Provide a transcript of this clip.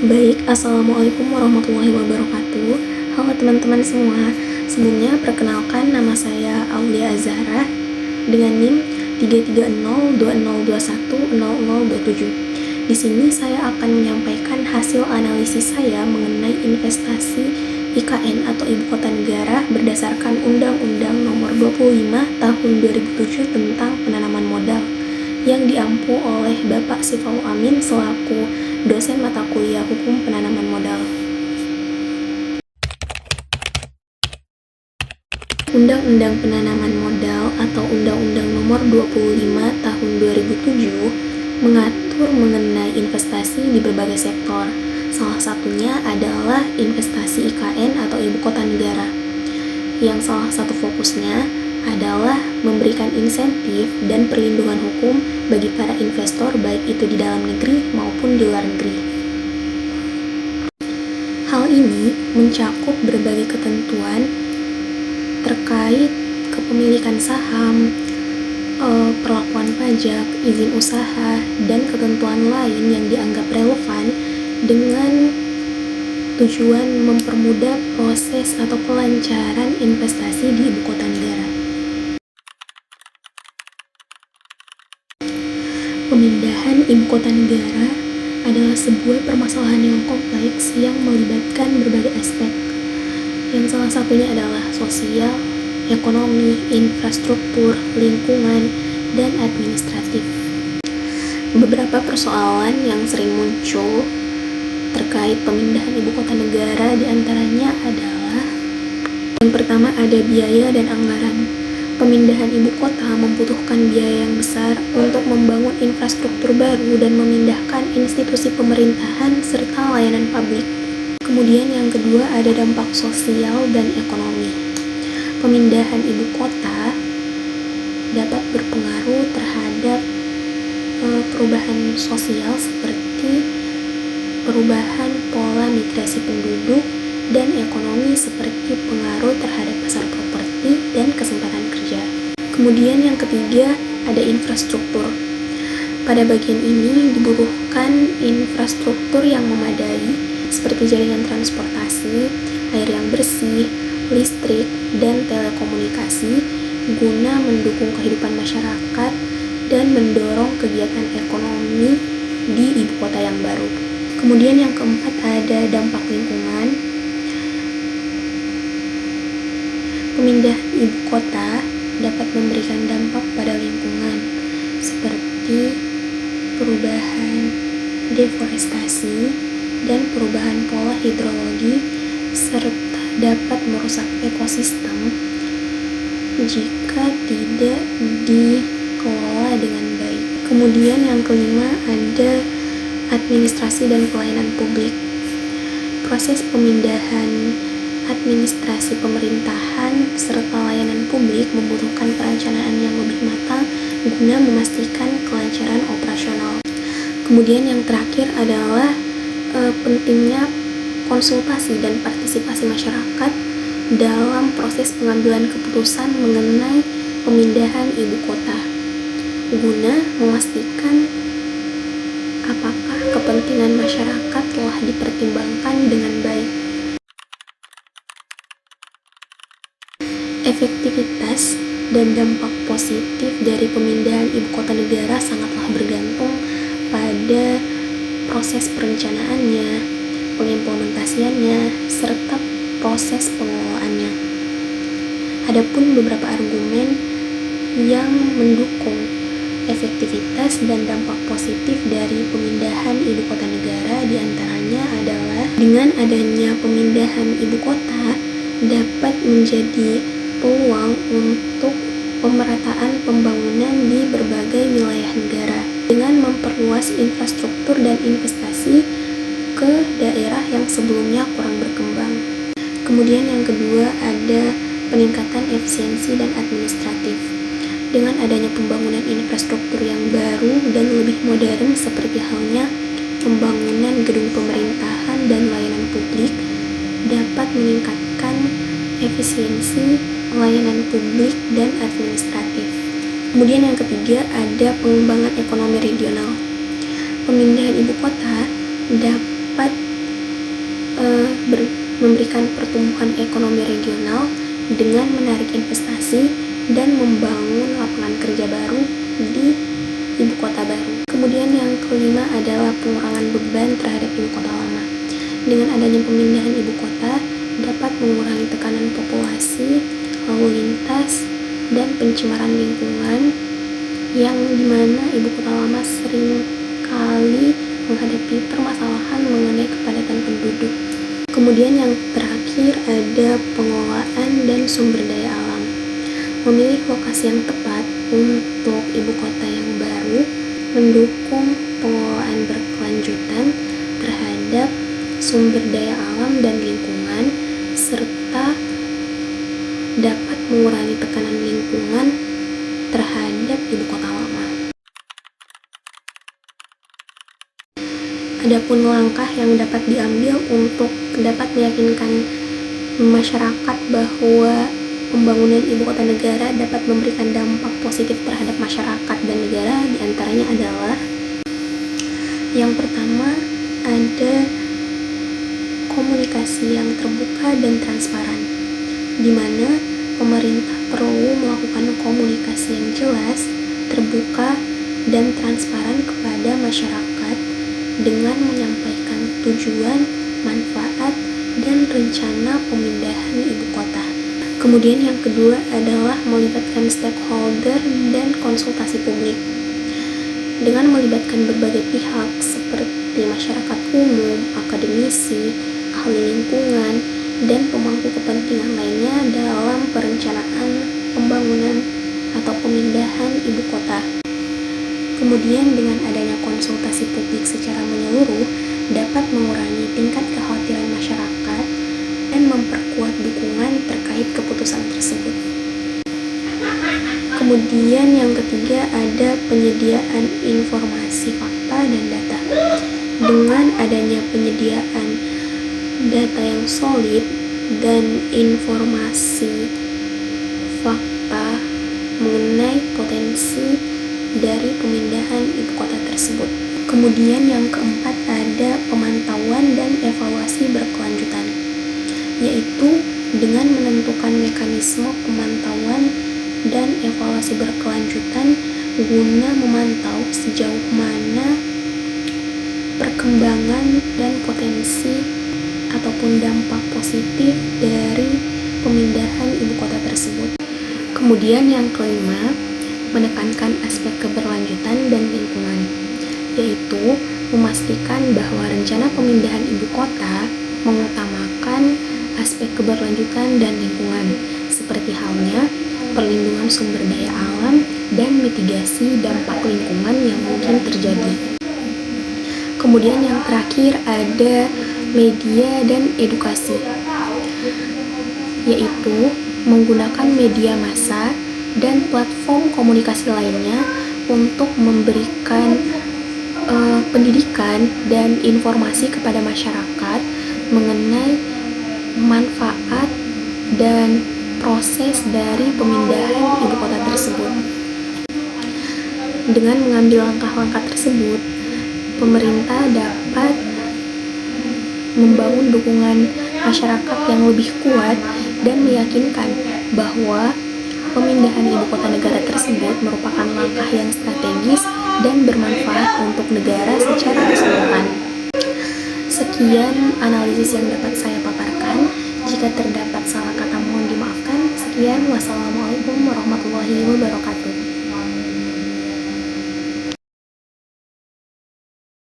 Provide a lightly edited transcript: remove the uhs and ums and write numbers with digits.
Baik, Assalamualaikum warahmatullahi wabarakatuh. Halo teman-teman semua. Sebelumnya perkenalkan, nama saya Aulia Azhara dengan NIM 33020210027. Di sini saya akan menyampaikan hasil analisis saya mengenai investasi IKN atau Ibu Kota Negara berdasarkan Undang-Undang Nomor 25 Tahun 2007 tentang penanaman modal yang diampu oleh Bapak Sifau Amin selaku dosen mata kuliah Hukum Penanaman Modal. Undang-Undang Penanaman Modal atau Undang-Undang Nomor 25 Tahun 2007 mengatur mengenai investasi di berbagai sektor. Salah satunya adalah investasi IKN atau Ibu Kota Negara, yang salah satu fokusnya adalah memberikan insentif dan perlindungan hukum bagi para investor baik itu di dalam negeri maupun di luar negeri. Hal ini mencakup berbagai ketentuan terkait kepemilikan saham, perlakuan pajak, izin usaha, dan ketentuan lain yang dianggap relevan dengan tujuan mempermudah proses atau kelancaran investasi di Ibu Kota Negara. Pemindahan Ibu Kota Negara adalah sebuah permasalahan yang kompleks yang melibatkan berbagai aspek, yang salah satunya adalah sosial, ekonomi, infrastruktur, lingkungan, dan administratif. Beberapa persoalan yang sering muncul terkait pemindahan Ibu Kota Negara diantaranya adalah yang pertama ada biaya dan anggaran. Pemindahan ibu kota membutuhkan biaya yang besar untuk membangun infrastruktur baru dan memindahkan institusi pemerintahan serta layanan publik. Kemudian yang kedua ada dampak sosial dan ekonomi. Pemindahan ibu kota dapat berpengaruh terhadap perubahan sosial seperti perubahan pola migrasi penduduk dan ekonomi seperti pengaruh terhadap pasar properti dan kesempatan kerja. Kemudian yang ketiga ada infrastruktur. Pada bagian ini dibutuhkan infrastruktur yang memadai seperti jaringan transportasi, air yang bersih, listrik, dan telekomunikasi guna mendukung kehidupan masyarakat dan mendorong kegiatan ekonomi di ibu kota yang baru. Kemudian yang keempat ada dampak lingkungan. Pemindahan ibu kota dapat memberikan dampak pada lingkungan seperti perubahan deforestasi dan perubahan pola hidrologi serta dapat merusak ekosistem jika tidak dikelola dengan baik. Kemudian yang kelima ada administrasi dan pelayanan publik. Proses pemindahan administrasi pemerintahan serta layanan publik membutuhkan perencanaan yang lebih matang guna memastikan kelancaran operasional. Kemudian yang terakhir adalah pentingnya konsultasi dan partisipasi masyarakat dalam proses pengambilan keputusan mengenai pemindahan ibu kota guna memastikan apakah kepentingan masyarakat telah dipertimbangkan dengan baik. Efektivitas dan dampak positif dari pemindahan ibu kota negara sangatlah bergantung pada proses perencanaannya, pengimplementasiannya, serta proses pengelolaannya. Adapun beberapa argumen yang mendukung efektivitas dan dampak positif dari pemindahan ibu kota negara diantaranya adalah dengan adanya pemindahan ibu kota dapat menjadi peluang untuk pemerataan pembangunan di berbagai wilayah negara dengan memperluas infrastruktur dan investasi ke daerah yang sebelumnya kurang berkembang. Kemudian yang kedua ada peningkatan efisiensi dan administratif. Dengan adanya pembangunan infrastruktur yang baru dan lebih modern seperti halnya pembangunan gedung pemerintahan dan layanan publik dapat meningkatkan efisiensi layanan publik dan administratif. Kemudian yang ketiga ada pengembangan ekonomi regional. Pemindahan ibu kota dapat memberikan pertumbuhan ekonomi regional dengan menarik investasi dan membangun lapangan kerja baru di ibu kota baru. Kemudian yang kelima adalah pengurangan beban terhadap ibu kota lama. Dengan adanya pemindahan ibu kota dapat mengurangi tekanan populasi, lalu lintas, dan pencemaran lingkungan yang dimana ibu kota lama sering kali menghadapi permasalahan mengenai kepadatan penduduk. Kemudian yang terakhir ada pengelolaan dan sumber daya alam. Memilih lokasi yang tepat untuk ibu kota yang baru mendukung pengelolaan berkelanjutan terhadap sumber daya alam dan lingkungan serta dapat mengurangi tekanan lingkungan terhadap ibu kota lama. Adapun langkah yang dapat diambil untuk dapat meyakinkan masyarakat bahwa pembangunan ibu kota negara dapat memberikan dampak positif terhadap masyarakat dan negara, diantaranya adalah yang pertama ada komunikasi yang terbuka dan transparan, di mana pemerintah perlu melakukan komunikasi yang jelas, terbuka, dan transparan kepada masyarakat dengan menyampaikan tujuan, manfaat, dan rencana pemindahan ibu kota. Kemudian yang kedua adalah melibatkan stakeholder dan konsultasi publik. Dengan melibatkan berbagai pihak seperti masyarakat umum, akademisi, ahli lingkungan, dan pemangku kepentingan lainnya dalam perencanaan pembangunan atau pemindahan ibu kota. Kemudian dengan adanya konsultasi publik secara menyeluruh dapat mengurangi tingkat kekhawatiran masyarakat dan memperkuat dukungan terkait keputusan tersebut. Kemudian yang ketiga ada penyediaan informasi fakta dan data. Dengan adanya penyediaan data yang solid dan informasi fakta mengenai potensi dari pemindahan ibu kota tersebut. Kemudian yang keempat ada pemantauan dan evaluasi berkelanjutan, yaitu dengan menentukan mekanisme pemantauan dan evaluasi berkelanjutan guna memantau sejauh mana perkembangan dan potensi ataupun dampak positif dari pemindahan ibu kota tersebut. Kemudian yang kelima, menekankan aspek keberlanjutan dan lingkungan, yaitu memastikan bahwa rencana pemindahan ibu kota mengutamakan aspek keberlanjutan dan lingkungan, seperti halnya perlindungan sumber daya alam dan mitigasi dampak lingkungan yang mungkin terjadi. Kemudian yang terakhir ada media dan edukasi, yaitu menggunakan media massa dan platform komunikasi lainnya untuk memberikan pendidikan dan informasi kepada masyarakat mengenai manfaat dan proses dari pemindahan ibu kota tersebut. Dengan mengambil langkah-langkah tersebut, pemerintah dapat membangun dukungan masyarakat yang lebih kuat dan meyakinkan bahwa pemindahan ibu kota negara tersebut merupakan langkah yang strategis dan bermanfaat untuk negara secara keseluruhan. Sekian analisis yang dapat saya paparkan. Jika terdapat salah kata mohon dimaafkan. Sekian, wassalamualaikum warahmatullahi wabarakatuh.